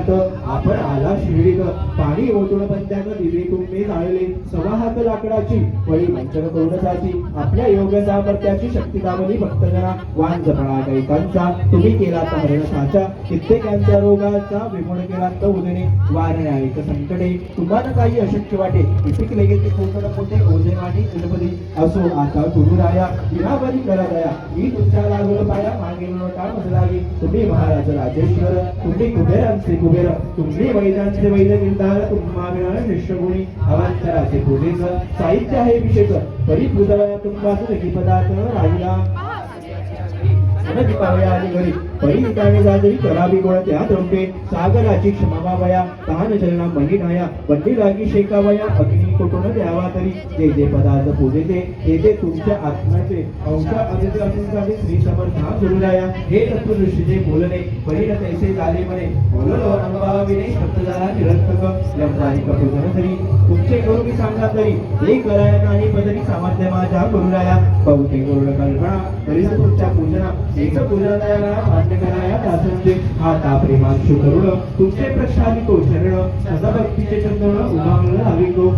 घरात आपण आला शिर्डीत पाणी ओतून पंचांग दिवे तुम्ही जाळले सवा हात लाकडाची वळी मंचन करुणसाची आपल्या योग सामर्थ्याची शक्ती दावली भक्तजना वाण जपणा कैकांचा तुम्ही केला हरण साचा कित्येकांच्या रोगाचा विमुळ केला तर उदने वारण्या एक संकटे तुम्हाला काही अशक्य वाटे इपिक लगेच कोकण पोटे ओझे वाणी गणपती असो आता गुरुराया विरावरी करा दया ही तुमच्या लागोल पाया मागे टाळ मजलागी तुम्ही महाराज राजेश्वर तुम्ही कुबेरांचे कुबेर तुम्ही वैद्यांचे वैद्य निर्धार तुम्हा शिष्यगुणी अवांतराचे पूजेच साहित्य आहे विशेष परिपूजवया तुमपासून ही पदार्थ राहिला घरी परिणिताने जाजरी करावी गोळ त्या द्रव्ये सागराची क्षमावया तहान चरणा मलिनाया बंडी लागी शेकावया अग्नी कुटुन द्यावा तरी जे जे पदार्थ पूजेचे ते तुमच्या आत्म्याचे अंश अतिथी अतिथी श्री समर्था गुरुराया हे तत्वदृष्टीचे बोलणे परिणत ऐसे झाले म्हणे बोललो अनुभवाविने शब्द झाला निरर्थक लंबारिक पूजन तरी तुमचे करू मी सांगा तरी हे कराया नाही बदली सामर्थ्य माझ्या गुरुराया बहुतेक गुरुड कल्पना तरी तुमच्या पूजना एक पूजनाला मान्य कराया दासंचे आता प्रेमांशु करुण तुमचे प्रसादितो शरण सदा भक्तीचे चंदन उभारलं हवी